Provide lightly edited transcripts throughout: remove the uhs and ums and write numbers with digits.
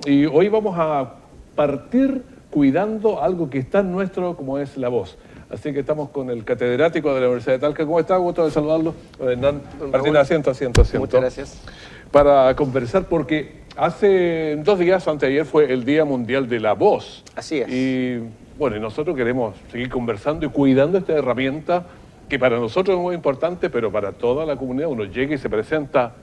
y hoy vamos a partir cuidando algo que está en nuestro, como es la voz. Así que estamos con el catedrático de la Universidad de Talca. ¿Cómo está? Gusto de saludarlo. Hernán Martínez, asiento. Muchas gracias. Para conversar, porque hace 2 días, antes de ayer, fue el Día Mundial de la Voz. Así es. Y bueno, y nosotros queremos seguir conversando y cuidando esta herramienta que para nosotros es muy importante, pero para toda la comunidad. Uno llega y se presenta,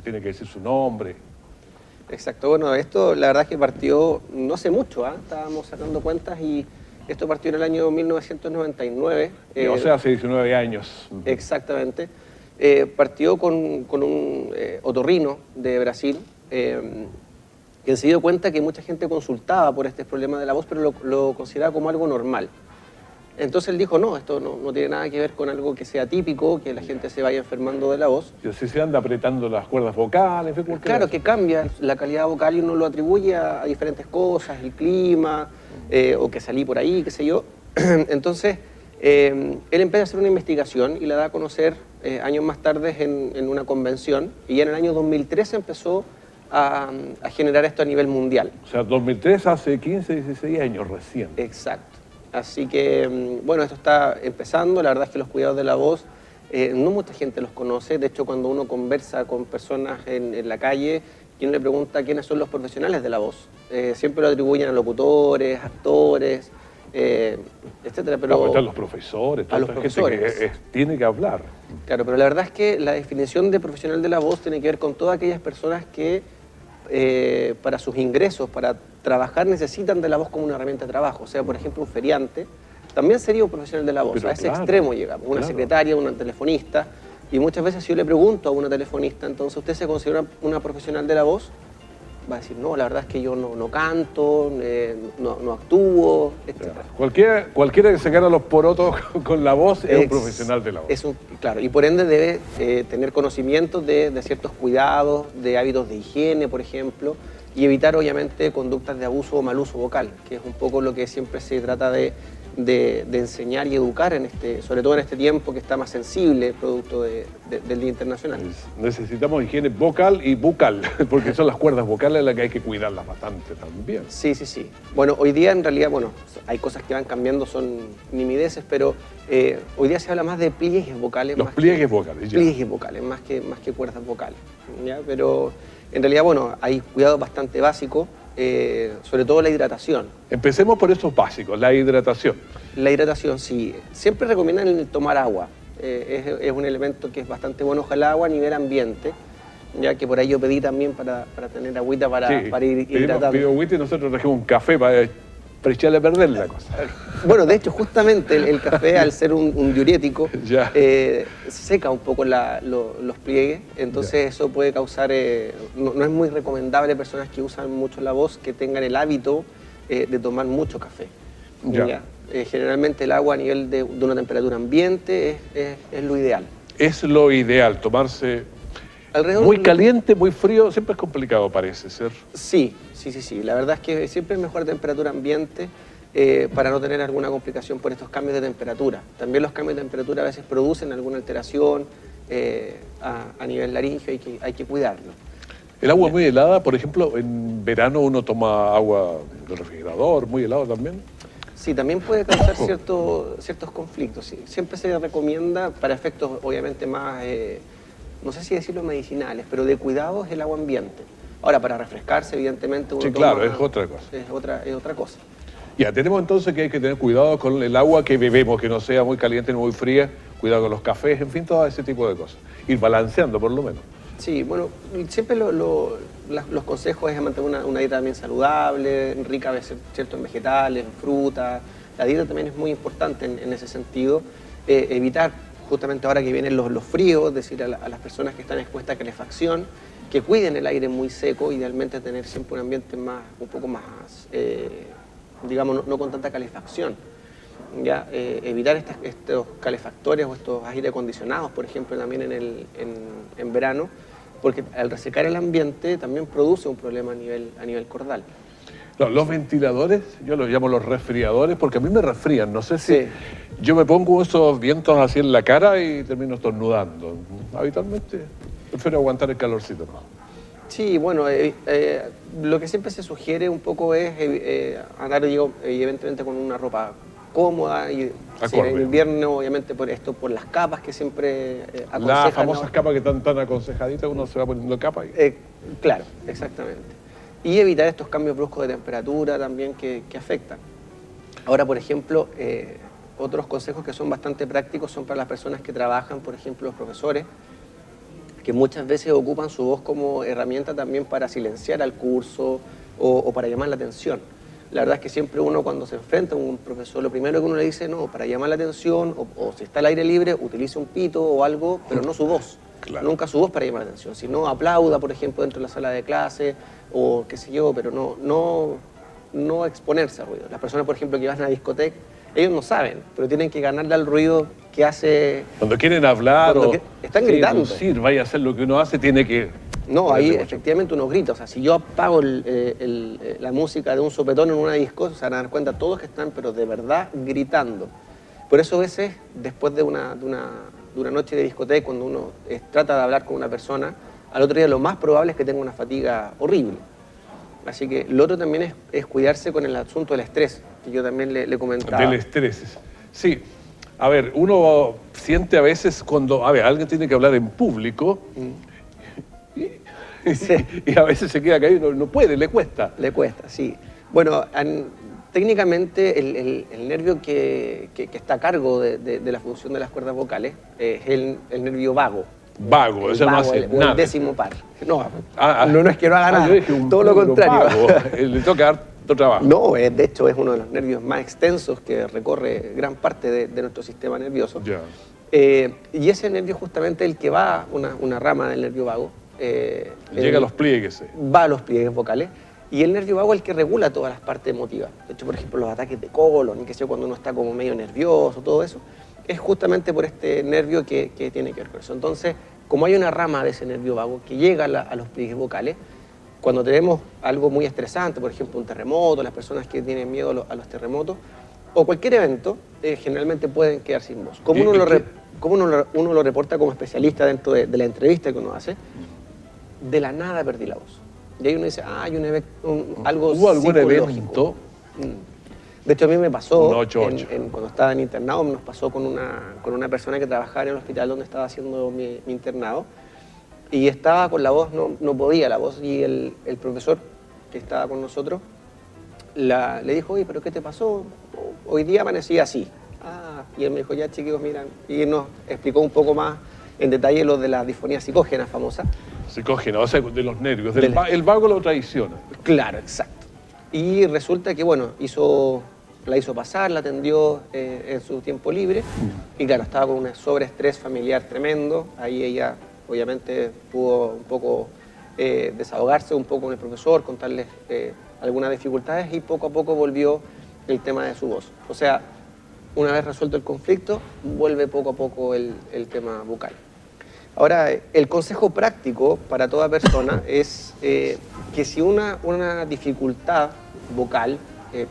tiene que decir su nombre. Exacto. Bueno, esto la verdad es que partió no hace mucho, estábamos sacando cuentas y esto partió en el año 1999. O sea, hace 19 años. Exactamente. Partió con un otorrino de Brasil, que se dio cuenta que mucha gente consultaba por este problema de la voz, pero lo consideraba como algo normal. Entonces él dijo, no, esto no tiene nada que ver con algo que sea típico, que la gente se vaya enfermando de la voz. Y así se anda apretando las cuerdas vocales. Claro, que cambia la calidad vocal y uno lo atribuye a diferentes cosas, el clima, o que salí por ahí, qué sé yo. Entonces, él empieza a hacer una investigación y la da a conocer años más tarde en una convención, y ya en el año 2013 empezó a generar esto a nivel mundial. O sea, 2003, hace 15, 16 años recién. Exacto. Así que, bueno, esto está empezando. La verdad es que los cuidados de la voz, no mucha gente los conoce. De hecho, cuando uno conversa con personas en la calle, y uno le pregunta quiénes son los profesionales de la voz, siempre lo atribuyen a locutores, actores, etcétera. Pero están los profesores, toda a los profesores. Gente que tiene que hablar. Claro, pero la verdad es que la definición de profesional de la voz tiene que ver con todas aquellas personas que para sus ingresos, para trabajar, necesitan de la voz como una herramienta de trabajo. O sea, por ejemplo, un feriante también sería un profesional de la voz. Pero a ese claro, extremo llegamos. Una secretaria, una telefonista. Y muchas veces si yo le pregunto a una telefonista, entonces, ¿usted se considera una profesional de la voz? Va a decir, no, la verdad es que yo no canto, no actúo, etc. Cualquiera que se gana los porotos con la voz es un profesional de la voz. Claro, y por ende debe tener conocimientos de ciertos cuidados, de hábitos de higiene, por ejemplo, y evitar obviamente conductas de abuso o mal uso vocal, que es un poco lo que siempre se trata de enseñar y educar, sobre todo en este tiempo que está más sensible, producto del Día Internacional. Necesitamos higiene vocal y bucal, porque son las cuerdas vocales las que hay que cuidarlas bastante también. Sí. Bueno, hoy día en realidad, hay cosas que van cambiando, son nimideces, pero hoy día se habla más de pliegues vocales. Los pliegues vocales, ya. Pliegues vocales, más que cuerdas vocales, ¿ya? Pero en realidad, hay cuidados bastante básicos, sobre todo la hidratación. Empecemos por estos básicos, la hidratación. La hidratación, sí. Siempre recomiendan el tomar agua. Es un elemento que es bastante bueno, ojalá agua a nivel ambiente, ya que por ahí yo pedí también para tener agüita para ir hidratando. Pidió agüita y nosotros trajimos un café para echarle a perder la cosa. Bueno, de hecho, justamente el café, al ser un diurético, seca un poco los pliegues, entonces eso puede causar, no es muy recomendable a personas que usan mucho la voz que tengan el hábito de tomar mucho café. Generalmente el agua a nivel de una temperatura ambiente es lo ideal. Es lo ideal, tomarse alrededor muy caliente, muy frío, siempre es complicado, parece ser. Sí. La verdad es que siempre es mejor temperatura ambiente para no tener alguna complicación por estos cambios de temperatura. También los cambios de temperatura a veces producen alguna alteración a nivel laríngeo, hay que cuidarlo. El agua muy helada, por ejemplo, en verano uno toma agua del refrigerador, muy helado también. Sí, también puede causar ciertos conflictos. Sí. Siempre se recomienda, para efectos obviamente más, no sé si decirlo medicinales, pero de cuidados, el agua ambiente. Ahora, para refrescarse, evidentemente, uno claro, es otra cosa. Es otra cosa. Ya, tenemos entonces que hay que tener cuidado con el agua que bebemos, que no sea muy caliente ni muy fría, cuidado con los cafés, en fin, todo ese tipo de cosas. Ir balanceando, por lo menos. Sí, bueno, siempre los consejos es mantener una dieta también saludable, rica a veces, ¿cierto?, en vegetales, en frutas. La dieta también es muy importante en ese sentido. Evitar, justamente ahora que vienen los fríos, decir a las personas que están expuestas a calefacción, que cuiden el aire muy seco, idealmente tener siempre un ambiente un poco más, digamos, no con tanta calefacción. Evitar estos calefactores o estos aire acondicionados, por ejemplo, también en verano, porque al resecar el ambiente también produce un problema a nivel cordal. No, los ventiladores, yo los llamo los resfriadores, porque a mí me resfrían. No sé si yo me pongo esos vientos así en la cara y termino estornudando. Habitualmente prefiero aguantar el calorcito, ¿no? Sí, bueno, lo que siempre se sugiere un poco es andar, digo, evidentemente con una ropa cómoda y si en invierno, obviamente, por las capas que siempre aconsejan. Las famosas capas que están tan aconsejaditas, uno se va poniendo capa. Claro, exactamente. Y evitar estos cambios bruscos de temperatura también que afectan. Ahora, por ejemplo, otros consejos que son bastante prácticos son para las personas que trabajan, por ejemplo, los profesores, que muchas veces ocupan su voz como herramienta también para silenciar al curso o para llamar la atención. La verdad es que siempre uno cuando se enfrenta a un profesor, lo primero que uno le dice, no, para llamar la atención o si está al aire libre, utilice un pito o algo, pero no su voz. Claro. Nunca su voz para llamar la atención. Si no, aplauda, por ejemplo, dentro de la sala de clase o qué sé yo, pero no exponerse a ruido. Las personas, por ejemplo, que van a la discoteca, ellos no saben, pero tienen que ganarle al ruido que hace... Cuando quieren hablar están gritando. Decir, vaya a hacer lo que uno hace, tiene que... No, ahí efectivamente uno grita. O sea, si yo apago la música de un sopetón en una disco, se van a dar cuenta todos que están, pero de verdad, gritando. Por eso a veces, después de una noche de discoteca, cuando uno trata de hablar con una persona, al otro día lo más probable es que tenga una fatiga horrible. Así que lo otro también es cuidarse con el asunto del estrés, que yo también le comentaba. Del estrés, sí. A ver, uno siente a veces cuando, alguien tiene que hablar en público y a veces se queda caído, no puede, le cuesta. Le cuesta, sí. Bueno, técnicamente el nervio que está a cargo de la función de las cuerdas vocales es el nervio vago. Vago, eso no hace nada. El décimo par. No es que no haga nada, todo lo contrario. Le toca harto trabajo. No, de hecho es uno de los nervios más extensos que recorre gran parte de nuestro sistema nervioso. Ya. Y ese nervio justamente el que va, una rama del nervio vago. Llega a los pliegues. Va a los pliegues vocales. Y el nervio vago es el que regula todas las partes emotivas. De hecho, por ejemplo, los ataques de colon, que sé, cuando uno está como medio nervioso, todo eso, es justamente por este nervio que tiene que ver con eso. Entonces, como hay una rama de ese nervio vago que llega a los pliegues vocales, cuando tenemos algo muy estresante, por ejemplo, un terremoto, las personas que tienen miedo a los terremotos, o cualquier evento, generalmente pueden quedar sin voz. Como uno lo reporta como especialista dentro de la entrevista que uno hace, de la nada perdí la voz. Y ahí uno dice, hay algo ¿Hubo algún psicológico. evento? De hecho, a mí me pasó, cuando estaba en internado, nos pasó con una persona que trabajaba en el hospital donde estaba haciendo mi internado, y estaba con la voz, no podía la voz, y el profesor que estaba con nosotros le dijo, oye, ¿pero qué te pasó? Hoy día amanecía así. Y él me dijo, ya chiquillos, miran, y él nos explicó un poco más en detalle lo de la disfonía psicógena famosa. Psicógena, o sea, de los nervios, el vago lo traiciona. Claro, exacto. Y resulta que, bueno, la hizo pasar, la atendió en su tiempo libre, y claro, estaba con un sobreestrés familiar tremendo. Ahí ella, obviamente, pudo un poco desahogarse un poco con el profesor, contarles algunas dificultades, y poco a poco volvió el tema de su voz. O sea, una vez resuelto el conflicto, vuelve poco a poco el tema vocal. Ahora, el consejo práctico para toda persona es que si una dificultad vocal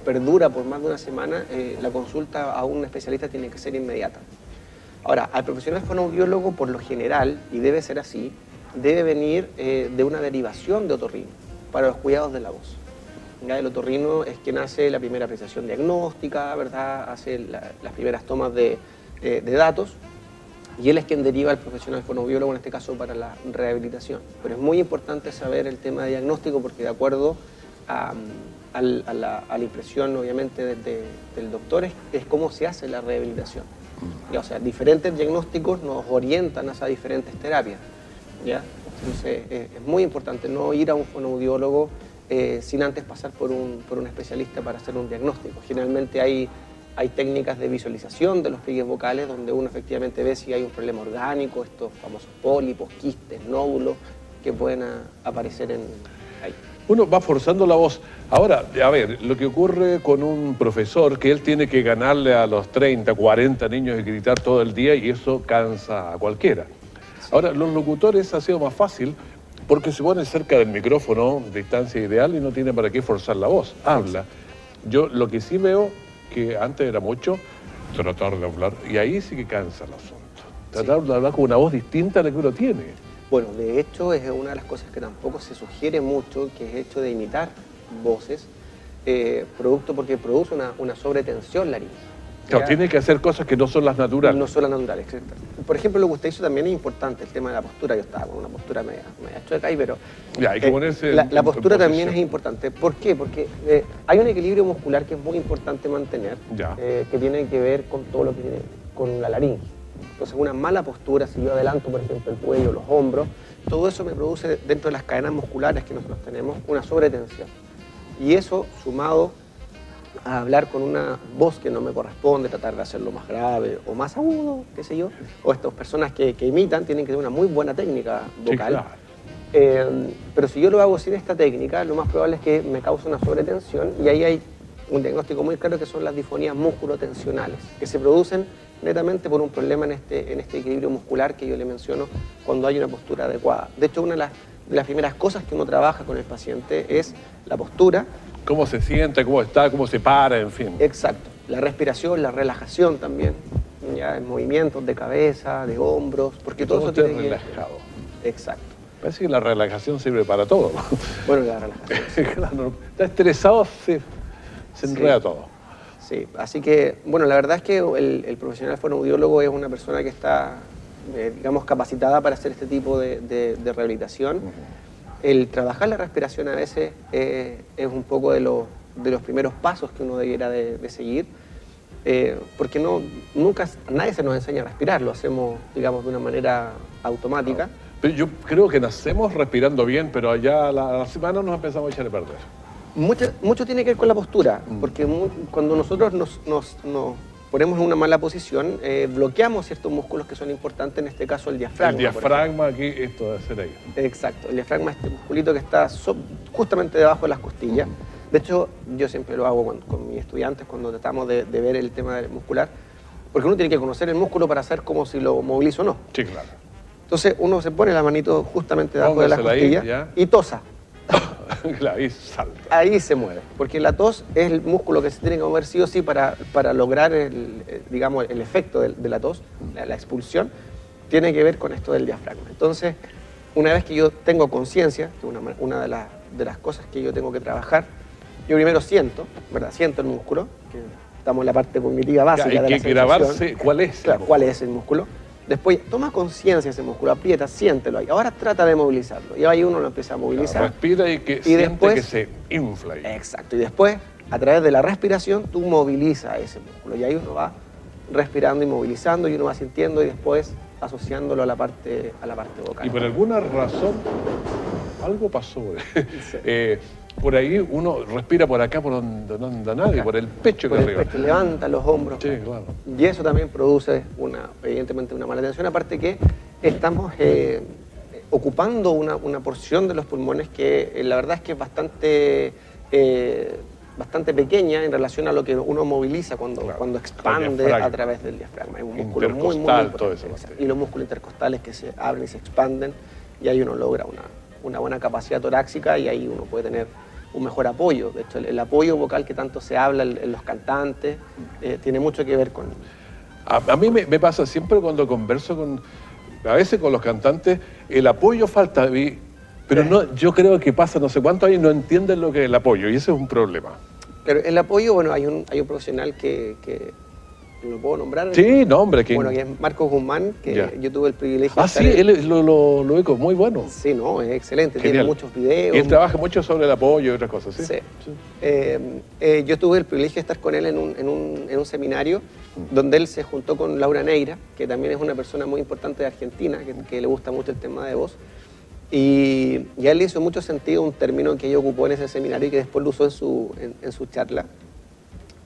perdura por más de una semana, la consulta a un especialista tiene que ser inmediata. Ahora, al profesional fonoaudiólogo, por lo general, y debe ser así, debe venir de una derivación de otorrino para los cuidados de la voz. ¿Ya? El otorrino es quien hace la primera apreciación diagnóstica, ¿verdad? Hace las primeras tomas de datos, y él es quien deriva al profesional fonoaudiólogo, en este caso para la rehabilitación. Pero es muy importante saber el tema de diagnóstico porque de acuerdo a la impresión, obviamente, del doctor, es cómo se hace la rehabilitación. ¿Ya? O sea, diferentes diagnósticos nos orientan hacia diferentes terapias. ¿Ya? Entonces, es muy importante no ir a un fonoaudiólogo sin antes pasar por un especialista para hacer un diagnóstico. Generalmente hay técnicas de visualización de los pliegues vocales donde uno efectivamente ve si hay un problema orgánico, estos famosos pólipos, quistes, nódulos que pueden aparecer ahí. Uno va forzando la voz. Ahora, a ver, lo que ocurre con un profesor, que él tiene que ganarle a los 30, 40 niños y gritar todo el día, y eso cansa a cualquiera. Sí. Ahora, los locutores ha sido más fácil porque se ponen cerca del micrófono, distancia ideal, y no tienen para qué forzar la voz. Habla. Yo lo que sí veo, que antes era mucho, tratar de hablar, y ahí sí que cansa el asunto. Tratar de hablar con una voz distinta a la que uno tiene. Bueno, de hecho es una de las cosas que tampoco se sugiere mucho, que es el hecho de imitar voces, porque produce una sobretensión laringe. Claro, tiene que hacer cosas que no son las naturales. No son las naturales, exacto. Por ejemplo, lo que usted hizo también es importante, el tema de la postura. Yo estaba con una postura media chueca ahí, pero Ya, hay que ponerse la postura en también es posición. importante. ¿Por qué? Porque hay un equilibrio muscular que es muy importante mantener, Ya. que tiene que ver con todo lo que tiene con la laringe. Entonces, una mala postura, si yo adelanto, por ejemplo, el cuello, los hombros, todo eso me produce dentro de las cadenas musculares que nosotros tenemos una sobretensión. Y eso, sumado a hablar con una voz que no me corresponde, tratar de hacerlo más grave o más agudo, qué sé yo, o estas personas que imitan tienen que tener una muy buena técnica vocal. Sí, claro. Pero si yo lo hago sin esta técnica, lo más probable es que me cause una sobretensión y ahí hay un diagnóstico muy claro que son las disfonías musculotensionales, que se producen netamente por un problema en este equilibrio muscular que yo le menciono cuando hay una postura adecuada. De hecho, una de las primeras cosas que uno trabaja con el paciente es la postura. Cómo se siente, cómo está, cómo se para, en fin. Exacto. La respiración, la relajación también, ya en movimientos de cabeza, de hombros, porque todo eso esté tiene que... relajado. Exacto. Parece que la relajación sirve para todo, ¿no? Bueno, la relajación. Claro, está estresado, se enreda todo. Sí, así que, bueno, la verdad es que el profesional fonoaudiólogo es una persona que está, digamos, capacitada para hacer este tipo de rehabilitación. El trabajar la respiración a veces es un poco de los primeros pasos que uno debiera de seguir, porque nunca nadie se nos enseña a respirar, lo hacemos, digamos, de una manera automática. Pero yo creo que nacemos respirando bien, pero allá a la semana nos empezamos a echar a perder. Mucho tiene que ver con la postura, porque cuando nosotros nos ponemos en una mala posición, bloqueamos ciertos músculos que son importantes, en este caso el diafragma. El diafragma aquí, esto debe ser ahí. Exacto, el diafragma es este musculito que está justamente debajo de las costillas. De hecho, yo siempre lo hago con mis estudiantes cuando tratamos de ver el tema muscular, porque uno tiene que conocer el músculo para saber cómo si lo movilizo o no. Sí, claro. Entonces uno se pone la manito justamente debajo de las Póngasela costillas ahí, y tosa. Claro, ahí salta. Ahí se mueve, porque la tos es el músculo que se tiene que mover sí o sí para lograr digamos, el efecto de la tos, la expulsión, tiene que ver con esto del diafragma. Entonces, una vez que yo tengo conciencia, que una de las cosas que yo tengo que trabajar, yo primero siento, ¿verdad? Siento el músculo, que estamos en la parte cognitiva básica de la Hay que grabarse cuál es. Claro, cuál es el músculo. Después, toma conciencia de ese músculo, aprieta, siéntelo ahí. Ahora trata de movilizarlo. Y ahí uno lo empieza a movilizar. Claro, respira y siente después, que se infla ahí. Exacto. Y después, a través de la respiración, tú movilizas ese músculo. Y ahí uno va respirando y movilizando y uno va sintiendo y después asociándolo a la parte vocal. Y por alguna razón, algo pasó. Por ahí uno respira por acá, por donde no anda nadie, por el pecho que arriba. Levanta los hombros. Sí, claro. Y eso también produce, evidentemente, una mala tensión. Aparte que estamos ocupando una porción de los pulmones que la verdad es que es bastante pequeña en relación a lo que uno moviliza cuando expande a través del diafragma. Es un músculo muy importante. Todo eso. Y los músculos intercostales que se abren y se expanden y ahí uno logra una buena capacidad torácica y ahí uno puede tener un mejor apoyo. De hecho, el apoyo vocal que tanto se habla en los cantantes tiene mucho que ver con... A mí me pasa siempre cuando converso a veces con los cantantes, el apoyo falta, pero no, yo creo que pasa no sé cuántos años y no entienden lo que es el apoyo y ese es un problema. Pero el apoyo, bueno, hay un profesional que ¿lo puedo nombrar? Sí, no, hombre. Bueno, que es Marcos Guzmán, que yo tuve el privilegio de sí, él lo ubico, muy bueno. Sí, no, es excelente, Genial. tiene muchos videos. Y él trabaja mucho sobre el apoyo y otras cosas, ¿sí? Sí. Yo tuve el privilegio de estar con él en un seminario donde él se juntó con Laura Neira, que también es una persona muy importante de Argentina, que le gusta mucho el tema de voz. Y a él le hizo mucho sentido un término que ella ocupó en ese seminario y que después lo usó en su charla,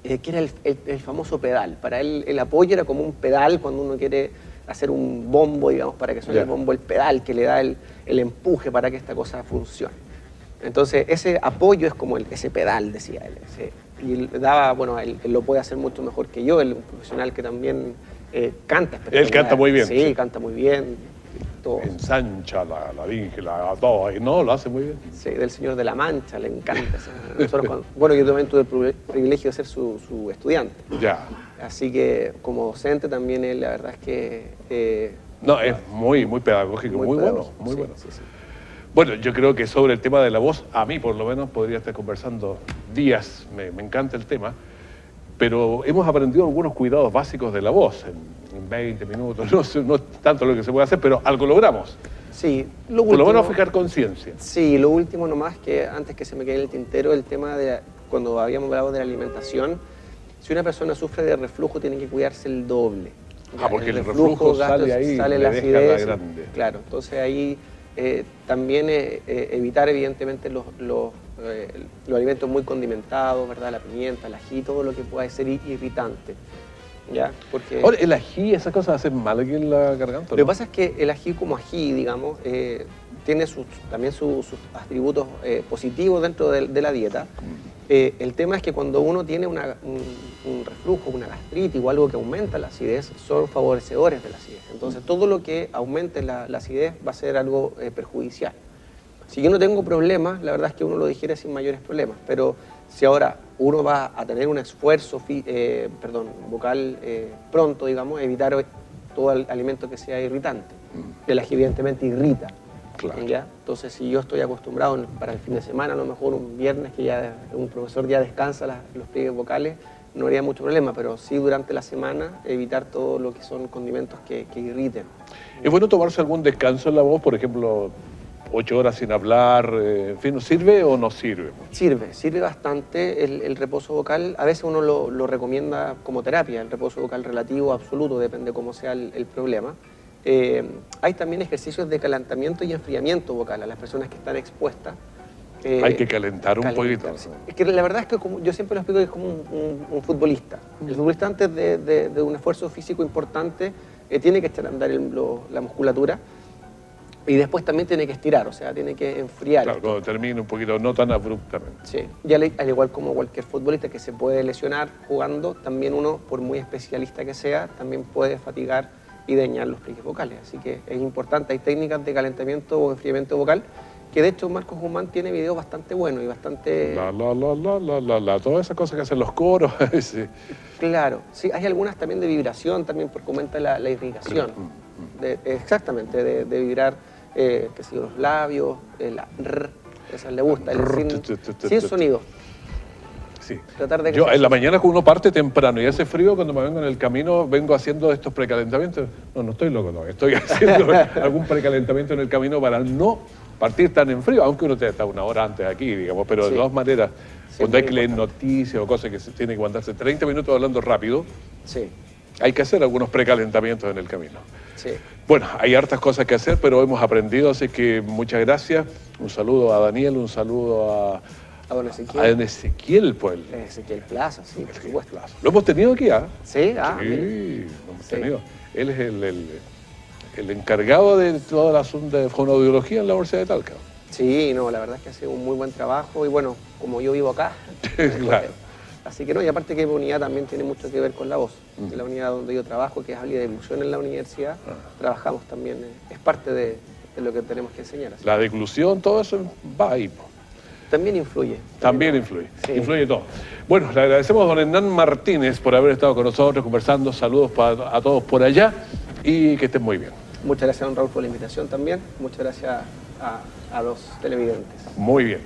que era el famoso pedal. Para él el apoyo era como un pedal cuando uno quiere hacer un bombo, digamos, para que suene el bombo, el pedal que le da el empuje para que esta cosa funcione. Entonces ese apoyo es como ese pedal, decía él. Y daba, bueno, él lo puede hacer mucho mejor que yo, él es un profesional que también canta. Él canta muy bien. Sí, canta muy bien. Todo. Ensancha la laringe, todo, no, lo hace muy bien. Sí, del Señor de la Mancha, le encanta. Bueno, yo también tuve el privilegio de ser su estudiante. Ya. Así que como docente también él, la verdad es que No, es muy pedagógico, muy bueno, pedagógico, muy sí, bueno. sí, sí. Bueno, yo creo que sobre el tema de la voz, a mí por lo menos podría estar conversando días, me encanta el tema, pero hemos aprendido algunos cuidados básicos de la voz en 20 minutos, no es tanto lo que se puede hacer, pero algo logramos. Sí, Por lo menos fijar conciencia. Sí, lo último nomás, que antes que se me quede en el tintero, el tema de cuando habíamos hablado de la alimentación, si una persona sufre de reflujo tiene que cuidarse el doble. Porque el reflujo sale ahí, sale le la deja acidez, la grande. Claro, entonces ahí también evitar evidentemente los alimentos muy condimentados, ¿verdad? La pimienta, el ají, todo lo que pueda ser irritante. ¿Ya? Porque Ahora, el ají, esas cosas hacen mal aquí en la garganta, lo que pasa es que el ají como ají, digamos, tiene también sus atributos positivos dentro de la dieta. El tema es que cuando uno tiene un reflujo, una gastritis o algo que aumenta la acidez, son favorecedores de la acidez. Entonces, todo lo que aumente la acidez va a ser algo perjudicial. Si yo no tengo problemas, la verdad es que uno lo digiere sin mayores problemas, pero si ahora uno va a tener un esfuerzo vocal pronto, digamos, evitar todo alimento que sea irritante. El ají evidentemente irrita. Claro. ¿Ya? Entonces, si yo estoy acostumbrado para el fin de semana, a lo mejor un viernes que ya un profesor ya descansa los pliegues vocales, no habría mucho problema, pero sí durante la semana evitar todo lo que son condimentos que irriten. ¿Es bueno tomarse algún descanso en la voz, por ejemplo, 8 horas sin hablar, en fin, ¿sirve o no sirve? Sirve bastante el reposo vocal. A veces uno lo recomienda como terapia, el reposo vocal relativo, absoluto, depende cómo sea el problema. Hay también ejercicios de calentamiento y enfriamiento vocal a las personas que están expuestas. Hay que calentar un poquito. Sí. Es que la verdad es que yo siempre lo explico que es como un futbolista. El futbolista antes de un esfuerzo físico importante tiene que echar a andar la musculatura. Y después también tiene que estirar, o sea, tiene que enfriar. Claro, cuando termine un poquito, no tan abruptamente. Sí, y al igual como cualquier futbolista que se puede lesionar jugando, también uno, por muy especialista que sea, también puede fatigar y dañar los pliegues vocales. Así que es importante, hay técnicas de calentamiento o enfriamiento vocal, que de hecho Marcos Guzmán tiene videos bastante buenos y bastante... Todas esas cosas que hacen los coros. Sí. Claro, sí, hay algunas también de vibración, también porque aumenta la irrigación. Exactamente, de vibrar los labios, la r, esa le gusta, sin sonido. Sí. Tratar de Yo en la mañana cuando uno parte temprano y hace frío, cuando me vengo en el camino, vengo haciendo estos precalentamientos. No estoy loco, no, estoy haciendo algún precalentamiento en el camino para no partir tan en frío, aunque uno está una hora antes aquí, digamos, pero de todas maneras, cuando hay que leer noticias o cosas que se tiene que aguantarse 30 minutos hablando rápido, hay que hacer algunos precalentamientos en el camino. Sí. Bueno, hay hartas cosas que hacer, pero hemos aprendido, así que muchas gracias. Un saludo a Daniel, un saludo a don Ezequiel. A don Ezequiel, pues. Ezequiel Plaza, sí, por supuesto. Plaza. Lo hemos tenido aquí, ¿ah? Sí, lo hemos tenido. Él es el encargado de todo el asunto de fonoaudiología en la Universidad de Talca. Sí, no, la verdad es que hace un muy buen trabajo y bueno, como yo vivo acá. Claro. Así que no, y aparte que mi unidad también tiene mucho que ver con la voz. La unidad donde yo trabajo, que es habilidad de deglución en la universidad, trabajamos también, es parte de lo que tenemos que enseñar. Así. La deglución, todo eso va ahí. También influye. También influye, influye todo. Bueno, le agradecemos a don Hernán Martínez por haber estado con nosotros conversando. Saludos a todos por allá y que estén muy bien. Muchas gracias, don Raúl, por la invitación también. Muchas gracias a los televidentes. Muy bien.